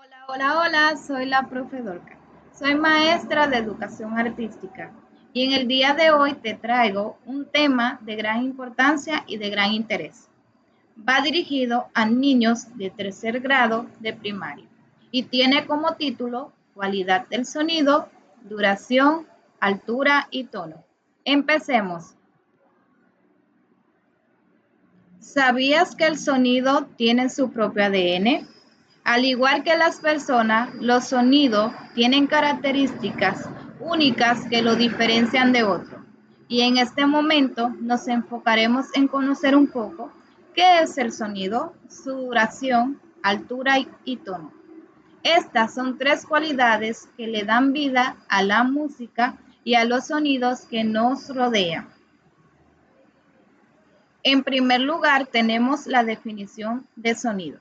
Hola, hola, hola, soy la profe Dorca. Soy maestra de educación artística y en el día de hoy te traigo un tema de gran importancia y de gran interés. Va dirigido a niños de tercer grado de primaria y tiene como título Cualidad del sonido, duración, altura y tono. Empecemos. ¿Sabías que el sonido tiene su propio ADN? Al igual que las personas, los sonidos tienen características únicas que lo diferencian de otros. Y en este momento nos enfocaremos en conocer un poco qué es el sonido, su duración, altura y tono. Estas son tres cualidades que le dan vida a la música y a los sonidos que nos rodean. En primer lugar, tenemos la definición de sonido,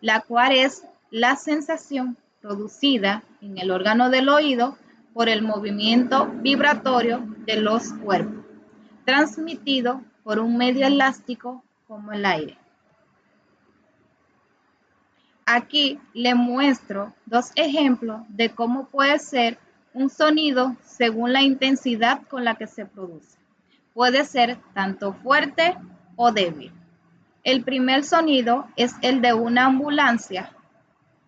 la cual es la sensación producida en el órgano del oído por el movimiento vibratorio de los cuerpos, transmitido por un medio elástico como el aire. Aquí le muestro dos ejemplos de cómo puede ser un sonido según la intensidad con la que se produce. Puede ser tanto fuerte o débil. El primer sonido es el de una ambulancia,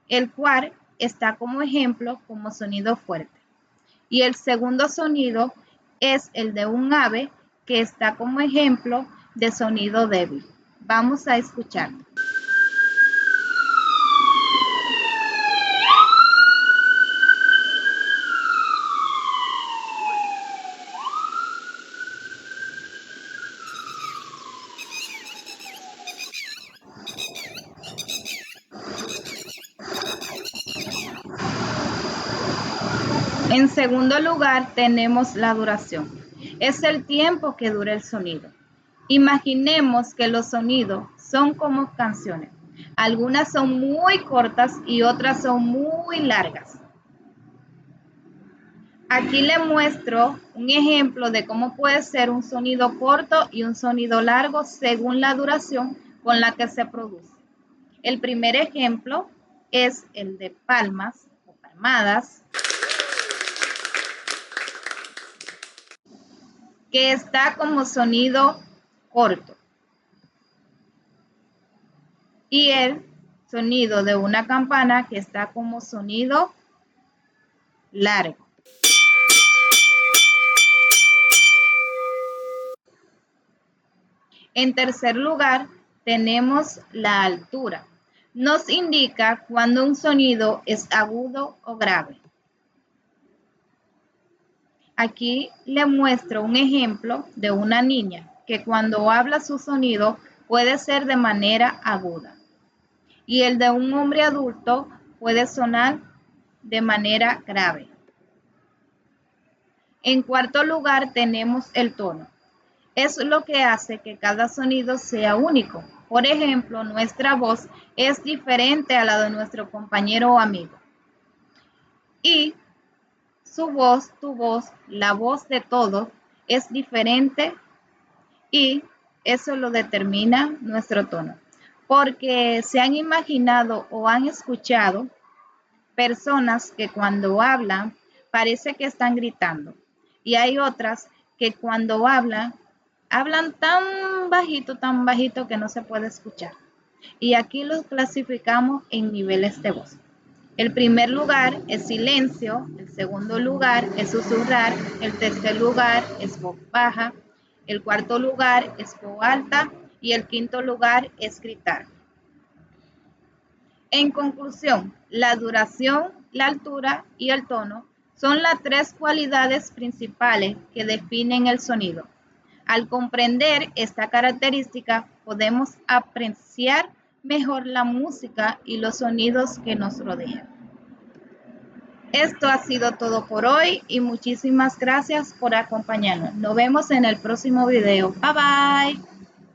el cual está como ejemplo como sonido fuerte. Y el segundo sonido es el de un ave que está como ejemplo de sonido débil. Vamos a escuchar. En segundo lugar, tenemos la duración. Es el tiempo que dura el sonido. Imaginemos que los sonidos son como canciones. Algunas son muy cortas y otras son muy largas. Aquí le muestro un ejemplo de cómo puede ser un sonido corto y un sonido largo según la duración con la que se produce. El primer ejemplo es el de palmas o palmadas, que está como sonido corto. Y el sonido de una campana que está como sonido largo. En tercer lugar, tenemos la altura. Nos indica cuando un sonido es agudo o grave. Aquí le muestro un ejemplo de una niña que cuando habla su sonido puede ser de manera aguda. Y el de un hombre adulto puede sonar de manera grave. En cuarto lugar, tenemos el tono. Es lo que hace que cada sonido sea único. Por ejemplo, nuestra voz es diferente a la de nuestro compañero o amigo. Y su voz, tu voz, la voz de todos es diferente y eso lo determina nuestro tono. Porque se han imaginado o han escuchado personas que cuando hablan parece que están gritando y hay otras que cuando hablan tan bajito que no se puede escuchar. Y aquí los clasificamos en niveles de voz. El primer lugar es silencio, el segundo lugar es susurrar, el tercer lugar es voz baja, el cuarto lugar es voz alta y el quinto lugar es gritar. En conclusión, la duración, la altura y el tono son las tres cualidades principales que definen el sonido. Al comprender esta característica, podemos apreciar mejor la música y los sonidos que nos rodean. Esto ha sido todo por hoy y muchísimas gracias por acompañarnos. Nos vemos en el próximo video. Bye bye.